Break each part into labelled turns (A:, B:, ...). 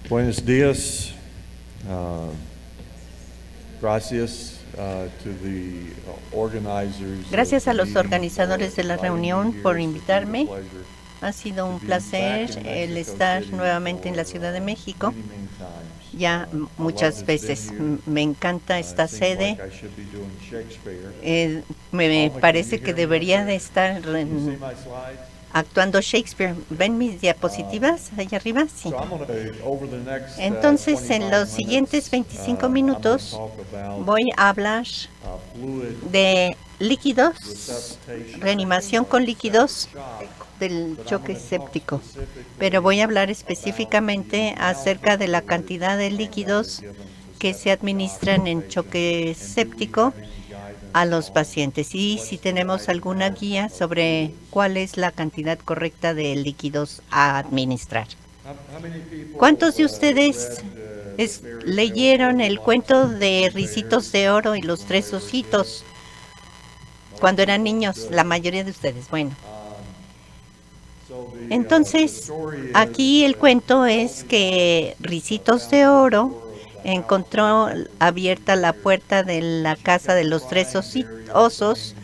A: Buenos días. Gracias to the organizers.
B: Gracias a los organizadores de la reunión por invitarme. Ha sido un placer el estar nuevamente en la Ciudad de México. Ya muchas veces me encanta esta sede. Me parece que debería de estar actuando Shakespeare. ¿Ven mis diapositivas allá arriba? Sí. Entonces, en los siguientes 25 minutos voy a hablar de líquidos, reanimación con líquidos del choque séptico. Pero voy a hablar específicamente acerca de la cantidad de líquidos que se administran en choque séptico a los pacientes y si tenemos alguna guía sobre cuál es la cantidad correcta de líquidos a administrar. ¿Cuántos de ustedes leyeron el cuento de Ricitos de Oro y los tres ositos cuando eran niños? La mayoría de ustedes. Bueno. Entonces, aquí el cuento es que Ricitos de Oro encontró abierta la puerta de la casa de los tres osos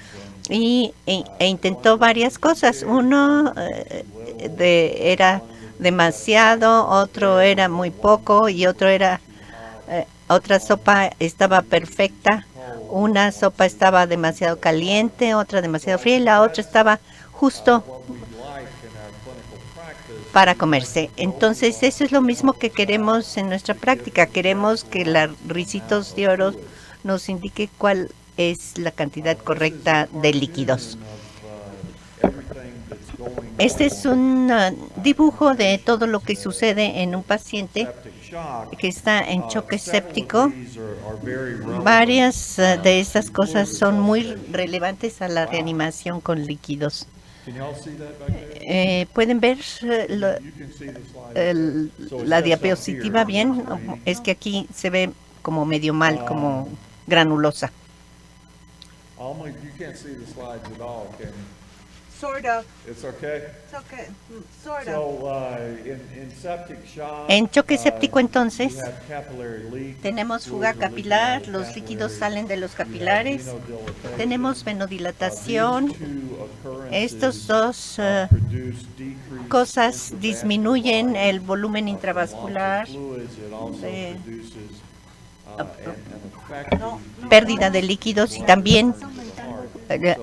B: e intentó varias cosas. Uno era demasiado, otro era muy poco y otro era otra sopa estaba perfecta. Una sopa estaba demasiado caliente, otra demasiado fría y la otra estaba justo para comerse. Entonces, eso es lo mismo que queremos en nuestra práctica. Queremos que la Ricitos de Oro nos indique cuál es la cantidad correcta de líquidos. Este es un dibujo de todo lo que sucede en un paciente que está en choque séptico. Varias de estas cosas son muy relevantes a la reanimación con líquidos. ¿Pueden ver la diapositiva bien? Es que aquí se ve como medio mal, como granulosa.
C: Sort of.
A: It's okay.
C: It's okay. Sort of.
B: En choque séptico, entonces, tenemos fuga capilar, los líquidos salen de los capilares, tenemos venodilatación. Estos dos cosas disminuyen el volumen intravascular, pérdida de líquidos y también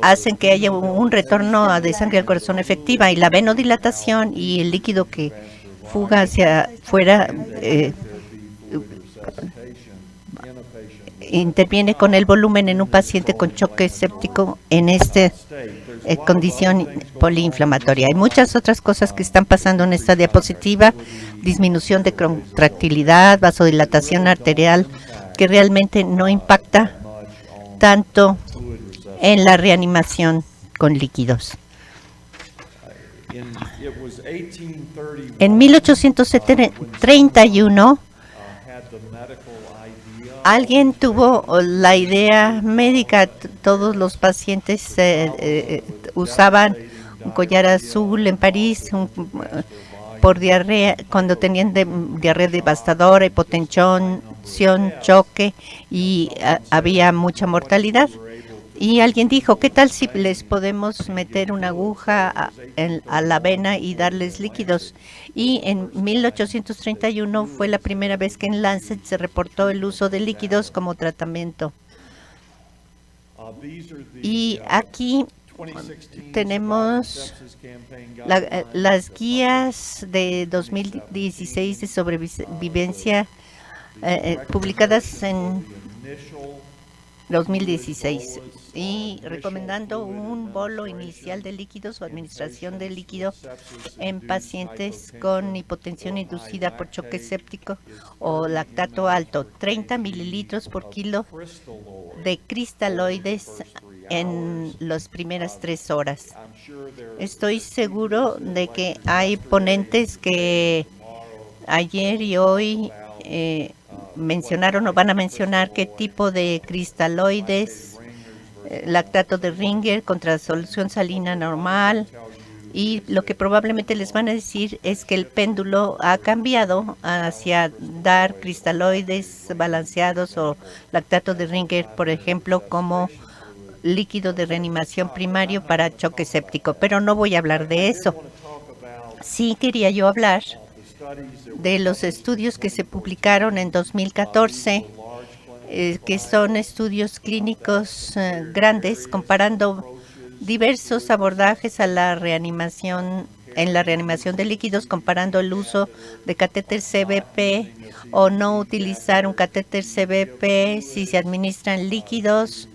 B: hacen que haya un retorno de sangre al corazón efectiva, y la venodilatación y el líquido que fuga hacia afuera interviene con el volumen en un paciente con choque séptico en esta condición poliinflamatoria. Hay muchas otras cosas que están pasando en esta diapositiva: disminución de contractilidad, vasodilatación arterial, que realmente no impacta tanto en la reanimación con líquidos. En 1831, alguien tuvo la idea médica. Todos los pacientes usaban un collar azul en París por diarrea, cuando tenían diarrea devastadora, hipotensión, choque, y había mucha mortalidad. Y alguien dijo, ¿qué tal si les podemos meter una aguja a la vena y darles líquidos? Y en 1831 fue la primera vez que en Lancet se reportó el uso de líquidos como tratamiento. Y aquí tenemos las guías de 2016 de sobrevivencia publicadas en 2016, y recomendando un bolo inicial de líquidos o administración de líquido en pacientes con hipotensión inducida por choque séptico o lactato alto, 30 mililitros por kilo de cristaloides en las primeras 3 horas. Estoy seguro de que hay ponentes que ayer y hoy mencionaron o van a mencionar qué tipo de cristaloides, lactato de Ringer contra solución salina normal y lo que probablemente les van a decir es que el péndulo ha cambiado hacia dar cristaloides balanceados o lactato de Ringer, por ejemplo, como líquido de reanimación primario para choque séptico, pero no voy a hablar de eso. Sí quería yo hablar de los estudios que se publicaron en 2014, que son estudios clínicos grandes comparando diversos abordajes a la reanimación, en la reanimación de líquidos, comparando el uso de catéter CBP o no utilizar un catéter CBP si se administran líquidos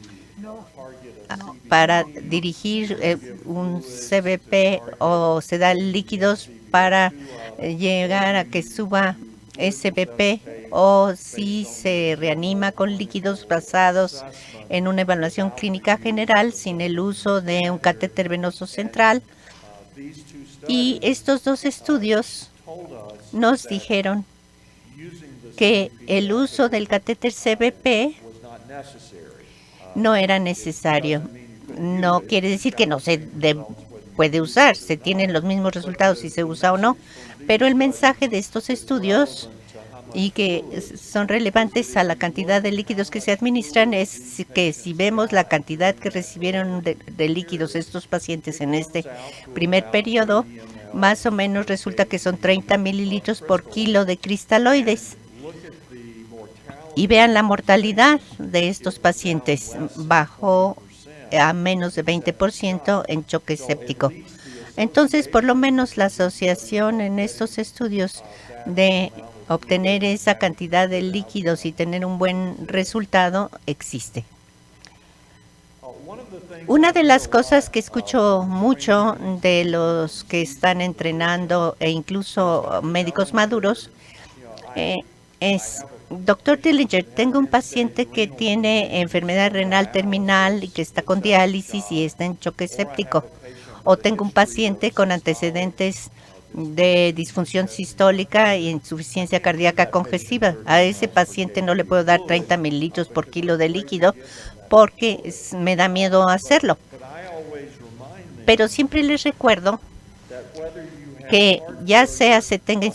B: para dirigir un CBP o se dan líquidos para llegar a que suba SBP o si se reanima con líquidos basados en una evaluación clínica general sin el uso de un catéter venoso central. Y estos dos estudios nos dijeron que el uso del catéter CBP no era necesario. No quiere decir que no se puede usar, se tienen los mismos resultados si se usa o no, pero el mensaje de estos estudios y que son relevantes a la cantidad de líquidos que se administran es que si vemos la cantidad que recibieron de líquidos estos pacientes en este primer periodo, más o menos resulta que son 30 mililitros por kilo de cristaloides. Y vean la mortalidad de estos pacientes, bajó a menos de 20% en choque séptico. Entonces, por lo menos la asociación en estos estudios de obtener esa cantidad de líquidos y tener un buen resultado existe. Una de las cosas que escucho mucho de los que están entrenando e incluso médicos maduros es: Doctor Dillinger, tengo un paciente que tiene enfermedad renal terminal y que está con diálisis y está en choque séptico. O tengo un paciente con antecedentes de disfunción sistólica y insuficiencia cardíaca congestiva. A ese paciente no le puedo dar 30 mililitros por kilo de líquido porque me da miedo hacerlo. Pero siempre les recuerdo que ya sea se tenga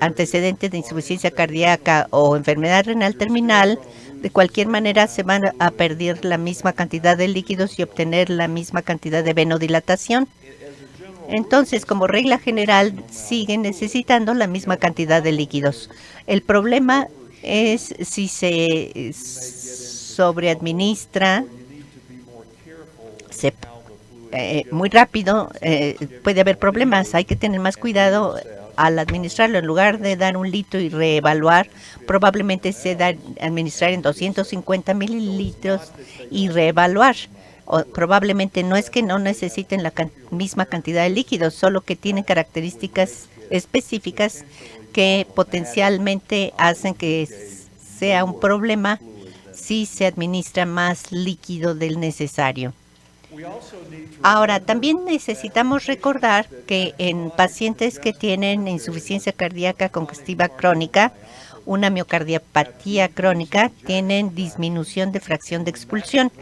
B: antecedentes de insuficiencia cardíaca o enfermedad renal terminal, de cualquier manera se van a perder la misma cantidad de líquidos y obtener la misma cantidad de venodilatación. Entonces, como regla general, siguen necesitando la misma cantidad de líquidos. El problema es si se sobreadministra muy rápido, puede haber problemas. Hay que tener más cuidado al administrarlo. En lugar de dar un litro y reevaluar, probablemente se da administrar en 250 mililitros y reevaluar. O probablemente no es que no necesiten la misma cantidad de líquidos, solo que tienen características específicas que potencialmente hacen que sea un problema si se administra más líquido del necesario. Ahora, también necesitamos recordar que en pacientes que tienen insuficiencia cardíaca congestiva crónica, una miocardiopatía crónica, tienen disminución de fracción de expulsión.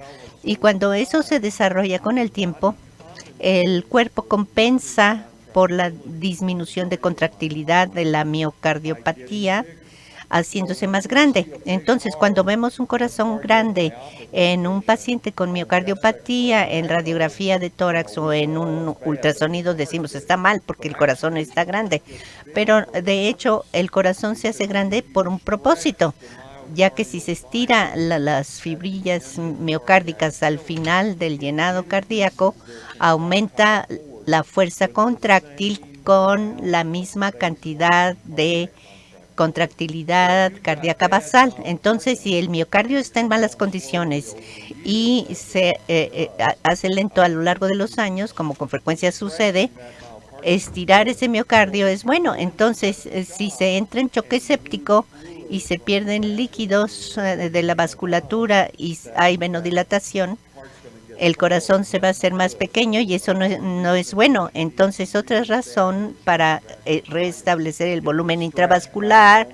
B: Y cuando eso se desarrolla con el tiempo, el cuerpo compensa por la disminución de contractilidad de la miocardiopatía, haciéndose más grande. Entonces, cuando vemos un corazón grande en un paciente con miocardiopatía, en radiografía de tórax o en un ultrasonido, decimos está mal porque el corazón está grande. Pero, de hecho, el corazón se hace grande por un propósito, ya que si se estira las fibrillas miocárdicas al final del llenado cardíaco, aumenta la fuerza contráctil con la misma cantidad de contractilidad cardíaca basal. Entonces, si el miocardio está en malas condiciones y se hace lento a lo largo de los años, como con frecuencia sucede, estirar ese miocardio es bueno. Entonces, si se entra en choque séptico y se pierden líquidos de la vasculatura y hay venodilatación, el corazón se va a hacer más pequeño y eso no es bueno. Entonces, otra razón para restablecer el volumen intravascular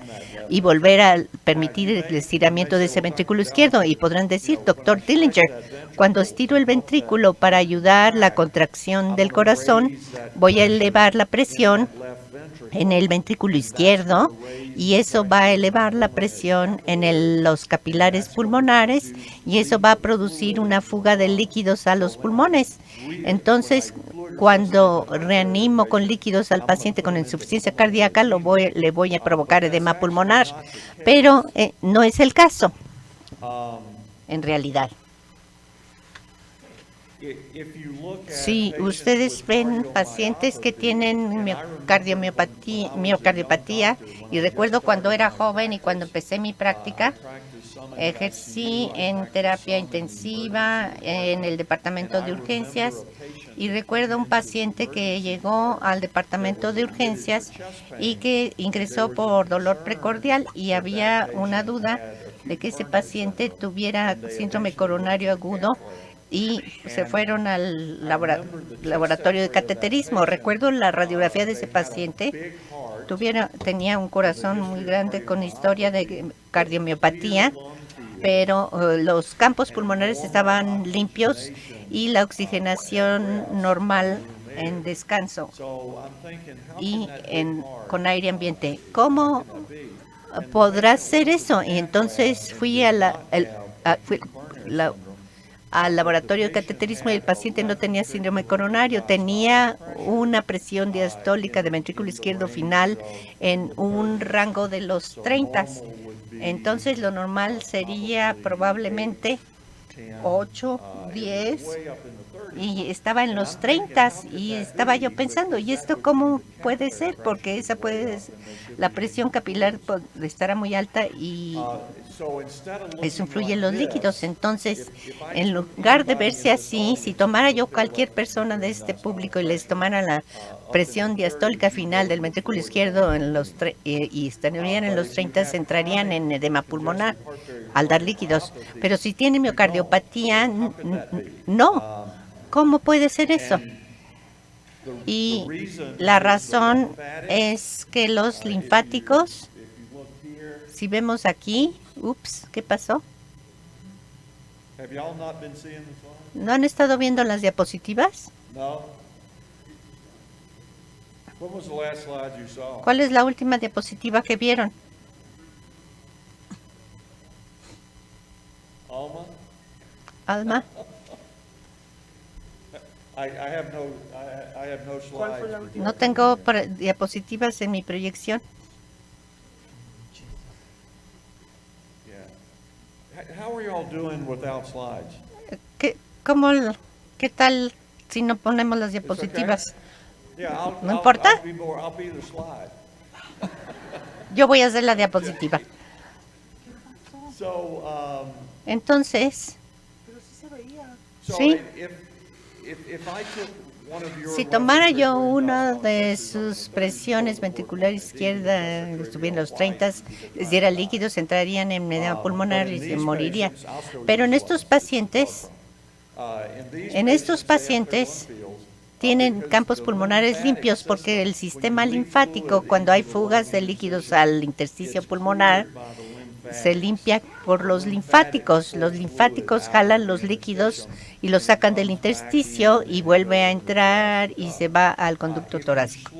B: y volver a permitir el estiramiento de ese ventrículo izquierdo. Y podrán decir, doctor Dillinger, cuando estiro el ventrículo para ayudar la contracción del corazón, voy a elevar la presión en el ventrículo izquierdo y eso va a elevar la presión en los capilares pulmonares y eso va a producir una fuga de líquidos a los pulmones. Entonces, cuando reanimo con líquidos al paciente con insuficiencia cardíaca, le voy a provocar edema pulmonar, pero no es el caso, en realidad. Si ustedes ven pacientes que tienen miocardiopatía, y recuerdo cuando era joven y cuando empecé mi práctica, ejercí en terapia intensiva en el departamento de urgencias y recuerdo un paciente que llegó al departamento de urgencias y que ingresó por dolor precordial y había una duda de que ese paciente tuviera síndrome coronario agudo y se fueron al laboratorio de cateterismo. Recuerdo la radiografía de ese paciente. Tenía un corazón muy grande con historia de cardiomiopatía, pero los campos pulmonares estaban limpios y la oxigenación normal en descanso y con aire ambiente. ¿Cómo podrá ser eso? Y entonces fui al laboratorio de cateterismo y el paciente no tenía síndrome coronario, tenía una presión diastólica de ventrículo izquierdo final en un rango de los 30. Entonces lo normal sería probablemente 8, 10 y estaba en los 30 y estaba yo pensando, ¿y esto cómo puede ser? Porque la presión capilar estará muy alta y eso influye en los líquidos. Entonces, en lugar de verse así, si tomara yo cualquier persona de este público y les tomara la presión diastólica final del ventrículo izquierdo y estarían en los 30, entrarían en edema pulmonar al dar líquidos. Pero si tienen miocardiopatía, no. ¿Cómo puede ser eso? Y la razón es que los linfáticos, si vemos aquí, ¿qué pasó? ¿No han estado viendo las diapositivas? ¿Cuál es la última diapositiva que vieron? Alma. No tengo diapositivas en mi proyección. ¿Qué tal si no ponemos las diapositivas? ¿No importa? Yo voy a hacer la diapositiva. Entonces, sí. Si tomara yo una de sus presiones ventricular izquierda, estuviera en los 30, les diera líquidos, entrarían en edema pulmonar y se moriría. Pero en estos pacientes tienen campos pulmonares limpios porque el sistema linfático, cuando hay fugas de líquidos al intersticio pulmonar, se limpia por los linfáticos. Los linfáticos jalan los líquidos y los sacan del intersticio y vuelve a entrar y se va al conducto torácico.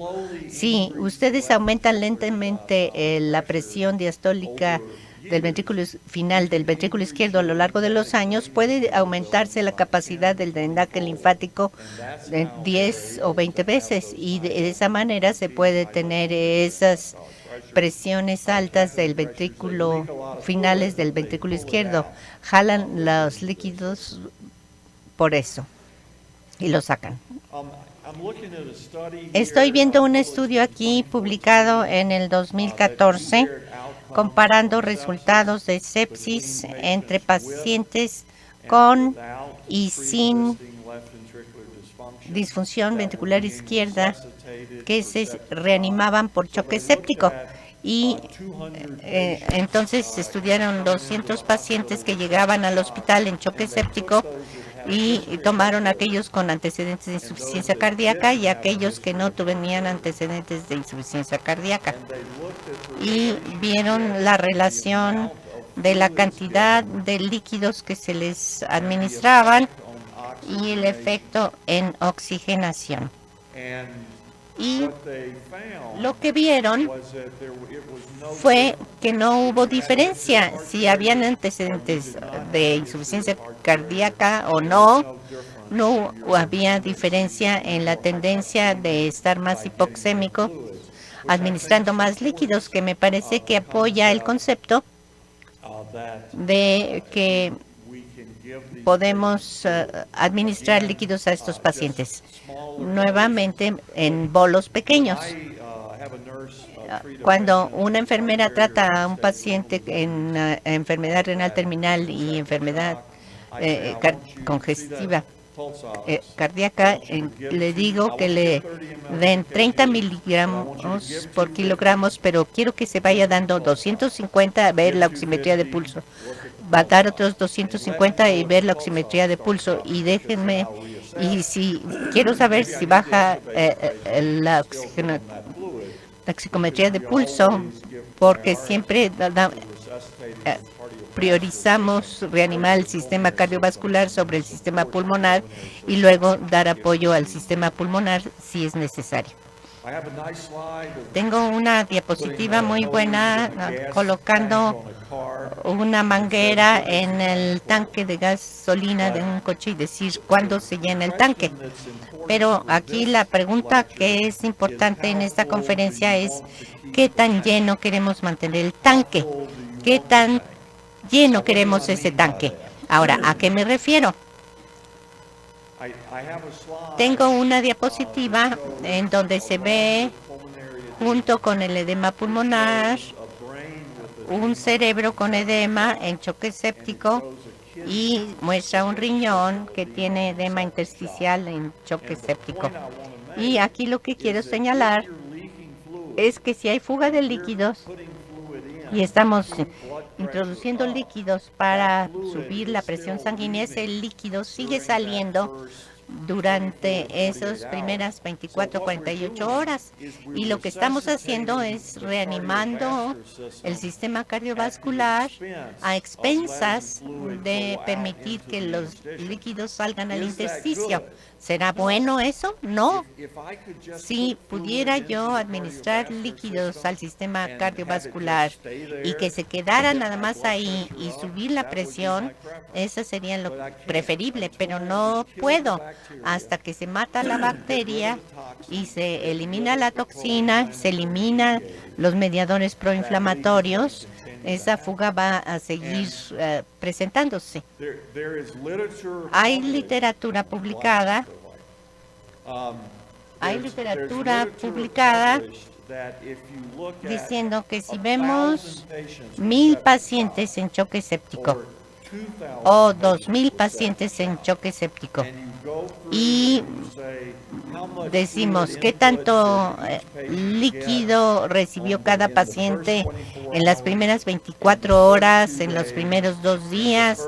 B: Si ustedes aumentan lentamente la presión diastólica del ventrículo final del ventrículo izquierdo a lo largo de los años, puede aumentarse la capacidad del drenaje linfático de 10 o 20 veces y de esa manera se puede tener esas presiones altas del ventrículo finales del ventrículo izquierdo. Jalan los líquidos por eso y lo sacan. Estoy viendo un estudio aquí publicado en el 2014 comparando resultados de sepsis entre pacientes con y sin disfunción ventricular izquierda que se reanimaban por choque séptico. Y entonces estudiaron 200 pacientes que llegaban al hospital en choque séptico y tomaron aquellos con antecedentes de insuficiencia cardíaca y aquellos que no tenían antecedentes de insuficiencia cardíaca. Y vieron la relación de la cantidad de líquidos que se les administraban y el efecto en oxigenación. Y lo que vieron fue que no hubo diferencia si habían antecedentes de insuficiencia cardíaca o no. No había diferencia en la tendencia de estar más hipoxémico administrando más líquidos, que me parece que apoya el concepto de que podemos administrar líquidos a estos pacientes, nuevamente en bolos pequeños. Cuando una enfermera trata a un paciente en enfermedad renal terminal y enfermedad congestiva cardíaca, le digo que le den 30 miligramos por kilogramos, pero quiero que se vaya dando 250 a ver la oximetría de pulso. Va a dar otros 250 y ver la oximetría de pulso. Y déjenme, y si quiero saber si baja la oximetría de pulso, porque siempre priorizamos reanimar el sistema cardiovascular sobre el sistema pulmonar y luego dar apoyo al sistema pulmonar si es necesario. Tengo una diapositiva muy buena colocando una manguera en el tanque de gasolina de un coche y decir cuándo se llena el tanque. Pero aquí la pregunta que es importante en esta conferencia es ¿qué tan lleno queremos mantener el tanque? ¿Qué tan lleno queremos ese tanque? Ahora, ¿a qué me refiero? Tengo una diapositiva en donde se ve, junto con el edema pulmonar, un cerebro con edema en choque séptico y muestra un riñón que tiene edema intersticial en choque séptico. Y aquí lo que quiero señalar es que si hay fuga de líquidos y estamos introduciendo líquidos para subir la presión sanguínea, ese líquido sigue saliendo durante esas primeras 24-48 horas. Y lo que estamos haciendo es reanimando el sistema cardiovascular a expensas de permitir que los líquidos salgan al intersticio. ¿Será bueno eso? No. Si pudiera yo administrar líquidos al sistema cardiovascular y que se quedara nada más ahí y subir la presión, eso sería lo preferible, pero no puedo. Hasta que se mata la bacteria y se elimina la toxina, se eliminan los mediadores proinflamatorios, esa fuga va a seguir presentándose. Hay literatura publicada. Diciendo que si vemos 1,000 pacientes en choque séptico o 2,000 pacientes en choque séptico y decimos qué tanto líquido recibió cada paciente en las primeras 24 horas, en los primeros 2 días,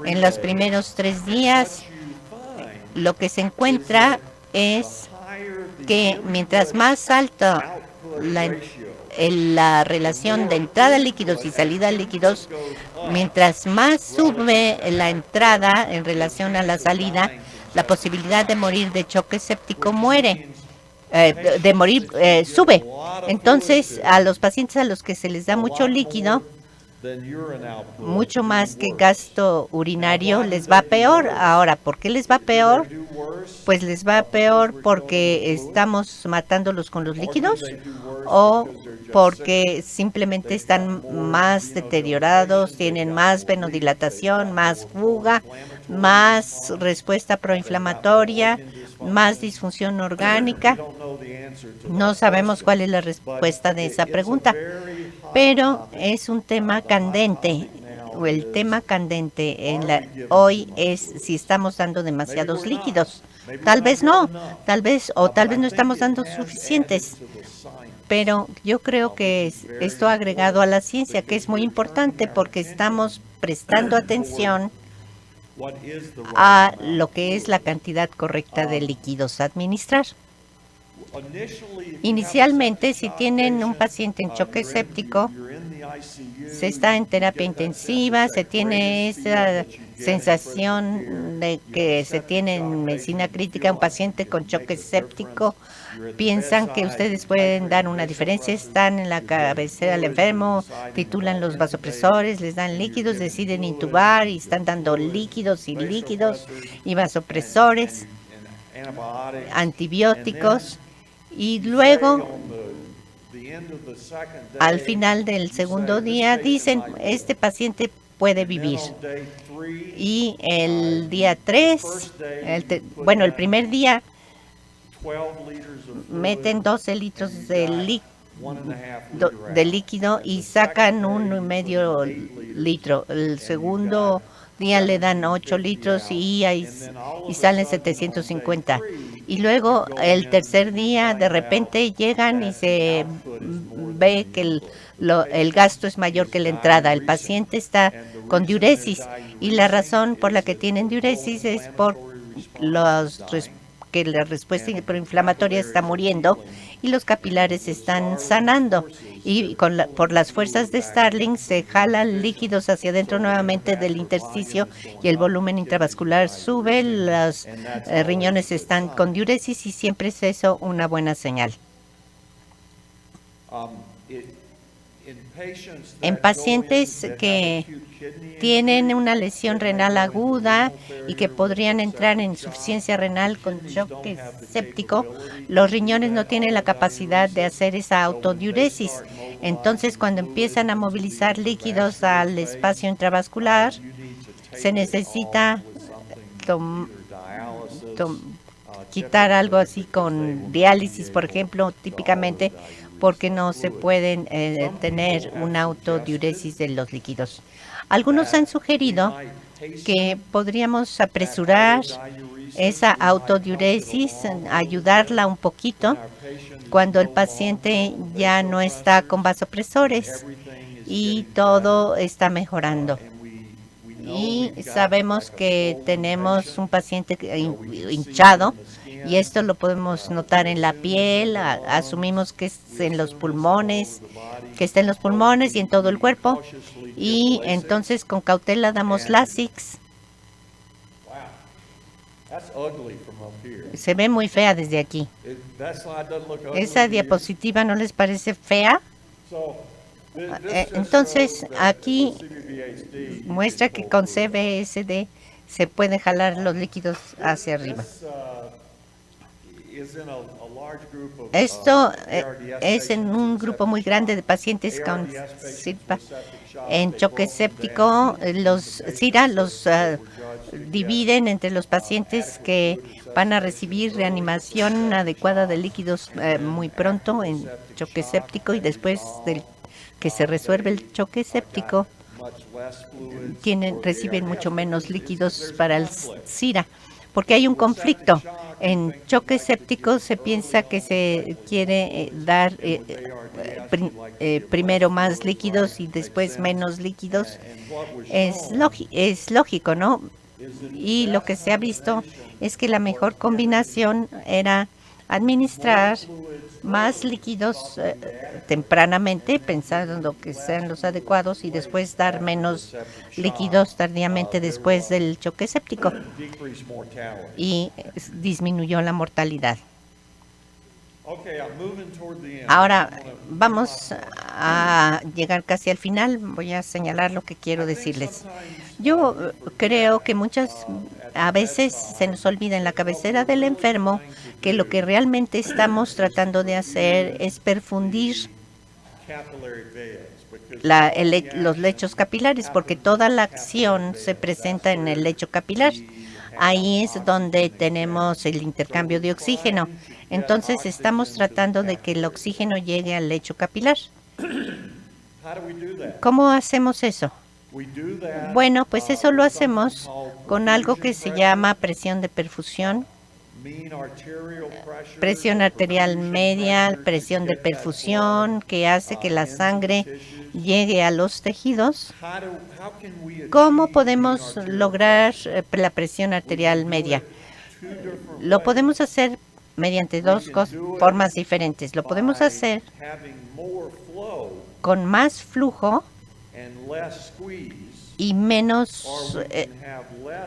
B: en los primeros 3 días, lo que se encuentra es que mientras más alta la relación de entrada de líquidos y salida de líquidos, mientras más sube la entrada en relación a la salida, la posibilidad de morir de choque séptico sube. Entonces, a los pacientes a los que se les da mucho líquido, mucho más que gasto urinario, les va peor. Ahora, ¿por qué les va peor? Pues les va peor porque estamos matándolos con los líquidos o porque simplemente están más deteriorados, tienen más venodilatación, más fuga, más respuesta proinflamatoria, más disfunción orgánica. No sabemos cuál es la respuesta de esa pregunta, pero es un tema candente. El tema candente hoy es si estamos dando demasiados líquidos. Tal vez no, tal vez no estamos dando suficientes. Pero yo creo que esto agregado a la ciencia, que es muy importante porque estamos prestando atención a lo que es la cantidad correcta de líquidos a administrar. Inicialmente, si tienen un paciente en choque séptico, se está en terapia intensiva, se tiene esa sensación de que se tiene en medicina crítica un paciente con choque séptico. Piensan que ustedes pueden dar una diferencia, están en la cabecera del enfermo, titulan los vasopresores, les dan líquidos, deciden intubar y están dando líquidos y vasopresores, antibióticos, y luego al final del segundo día dicen, este paciente puede vivir. Y el día 3, el primer día, meten 12 litros de líquido y sacan 1,5 litro. El segundo día le dan 8 litros y salen 750. Y luego el tercer día de repente llegan y se ve que el gasto es mayor que la entrada. El paciente está con diuresis y la razón por la que tienen diuresis es por que la respuesta proinflamatoria está muriendo y los capilares están sanando. Y por las fuerzas de Starling se jalan líquidos hacia adentro nuevamente del intersticio y el volumen intravascular sube, los riñones están con diuresis y siempre es eso una buena señal. En pacientes que tienen una lesión renal aguda y que podrían entrar en insuficiencia renal con choque séptico, los riñones no tienen la capacidad de hacer esa autodiuresis. Entonces, cuando empiezan a movilizar líquidos al espacio intravascular, se necesita quitar algo así con diálisis, por ejemplo, típicamente, porque no se pueden tener una autodiuresis de los líquidos. Algunos han sugerido que podríamos apresurar esa autodiuresis, ayudarla un poquito cuando el paciente ya no está con vasopresores y todo está mejorando. Y sabemos que tenemos un paciente hinchado y esto lo podemos notar en la piel, asumimos que es en los pulmones, que está en los pulmones y en todo el cuerpo, y entonces con cautela damos Lasix. Se ve muy fea desde aquí. ¿Esa diapositiva no les parece fea? Entonces aquí muestra que con CVSD se pueden jalar los líquidos hacia arriba. Esto es en un grupo muy grande de pacientes con CIRPA en choque séptico. Los CIRA los dividen entre los pacientes que van a recibir reanimación adecuada de líquidos muy pronto en choque séptico y después del que se resuelve el choque séptico reciben mucho menos líquidos para el CIRA, porque hay un conflicto. En choque séptico se piensa que se quiere dar primero más líquidos y después menos líquidos. Es lógico, ¿no? Y lo que se ha visto es que la mejor combinación era administrar más líquidos tempranamente, pensando que sean los adecuados, y después dar menos líquidos tardíamente después del choque séptico. Y disminuyó la mortalidad. Ahora vamos a llegar casi al final. Voy a señalar lo que quiero decirles. Yo creo que a veces se nos olvida en la cabecera del enfermo que lo que realmente estamos tratando de hacer es perfundir los lechos capilares, porque toda la acción se presenta en el lecho capilar. Ahí es donde tenemos el intercambio de oxígeno. Entonces estamos tratando de que el oxígeno llegue al lecho capilar. ¿Cómo hacemos eso? Bueno, pues eso lo hacemos con algo que se llama presión de perfusión, presión arterial media, presión de perfusión, que hace que la sangre llegue a los tejidos, ¿cómo podemos lograr la presión arterial media? Lo podemos hacer mediante dos formas diferentes. Lo podemos hacer con más flujo y menos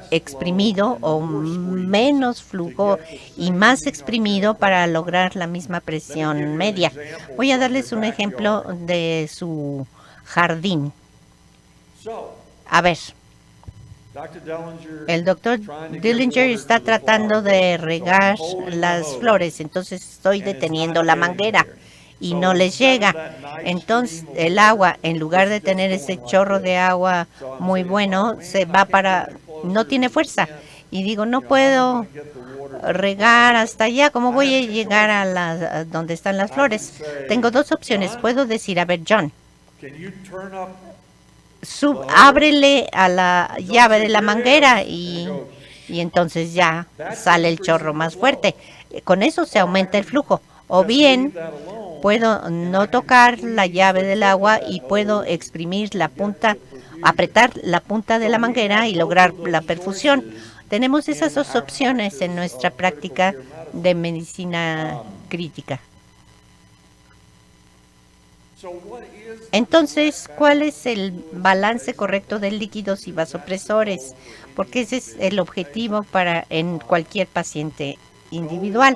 B: exprimido, o menos flujo y más exprimido para lograr la misma presión media. Voy a darles un ejemplo de su jardín. A ver, el doctor Dillinger está tratando de regar las flores, entonces estoy deteniendo la manguera y no les llega. Entonces el agua, en lugar de tener ese chorro de agua muy bueno, se va no tiene fuerza. Y digo, no puedo regar hasta allá, ¿cómo voy a llegar a donde están las flores? Tengo dos opciones. Puedo decir, a ver, John, ábrele a la llave de la manguera y entonces ya sale el chorro más fuerte. Con eso se aumenta el flujo. O bien puedo no tocar la llave del agua y puedo exprimir la punta, apretar la punta de la manguera y lograr la perfusión. Tenemos esas dos opciones en nuestra práctica de medicina crítica. Entonces, ¿cuál es el balance correcto de líquidos y vasopresores? Porque ese es el objetivo en cualquier paciente individual.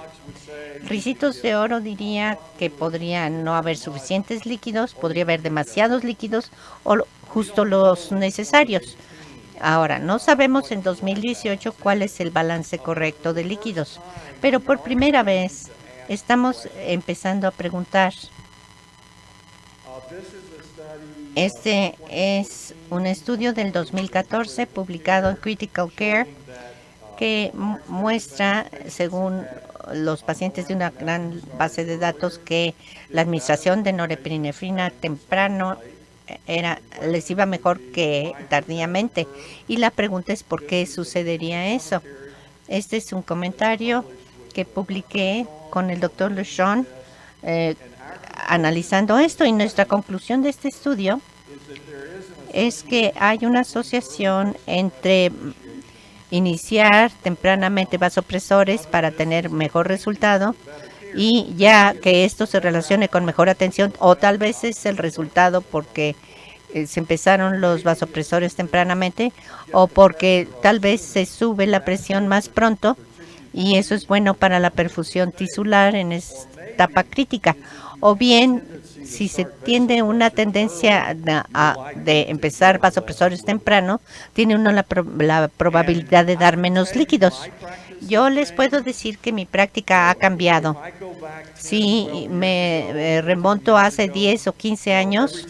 B: Ricitos de Oro diría que podría no haber suficientes líquidos, podría haber demasiados líquidos o justo los necesarios. Ahora, no sabemos en 2018 cuál es el balance correcto de líquidos, pero por primera vez estamos empezando a preguntar. Este es un estudio del 2014 publicado en Critical Care que muestra, según los pacientes de una gran base de datos, que la administración de norepinefrina temprano les iba mejor que tardíamente. Y la pregunta es ¿por qué sucedería eso? Este es un comentario que publiqué con el doctor LeJeune analizando esto, y nuestra conclusión de este estudio es que hay una asociación entre iniciar tempranamente vasopresores para tener mejor resultado, y ya que esto se relacione con mejor atención, o tal vez es el resultado porque se empezaron los vasopresores tempranamente, o porque tal vez se sube la presión más pronto y eso es bueno para la perfusión tisular en esta etapa crítica. O bien, si se tiene una tendencia de empezar vasopresores temprano, tiene uno la probabilidad de dar menos líquidos. Yo les puedo decir que mi práctica ha cambiado. Si me remonto hace 10 o 15 años,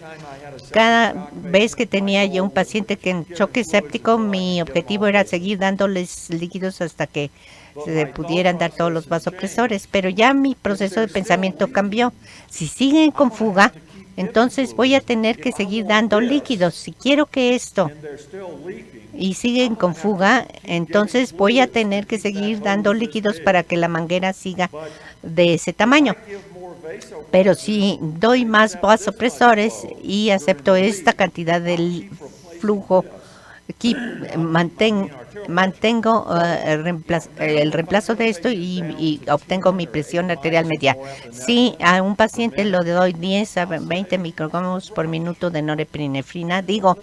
B: cada vez que tenía yo un paciente que en choque séptico, mi objetivo era seguir dándoles líquidos hasta que se pudieran dar todos los vasopresores, pero ya mi proceso de pensamiento cambió. Si siguen con fuga, entonces voy a tener que seguir dando líquidos. Si quiero que esto y siguen con fuga, entonces voy a tener que seguir dando líquidos para que la manguera siga de ese tamaño. Pero si doy más vasopresores y acepto esta cantidad de flujo, mantengo el reemplazo de esto y obtengo mi presión arterial media. Si a un paciente le doy 10 a 20 microgramos por minuto de norepinefrina, digo,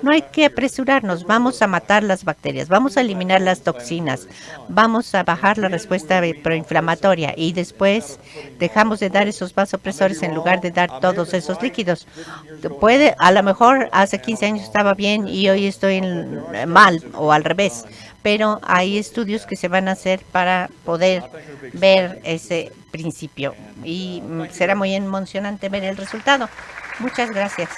B: no hay que apresurarnos, vamos a matar las bacterias, vamos a eliminar las toxinas, vamos a bajar la respuesta proinflamatoria y después dejamos de dar esos vasopresores en lugar de dar todos esos líquidos. A lo mejor hace 15 años estaba bien y hoy estoy mal, o al revés, pero hay estudios que se van a hacer para poder ver ese principio y será muy emocionante ver el resultado. Muchas gracias.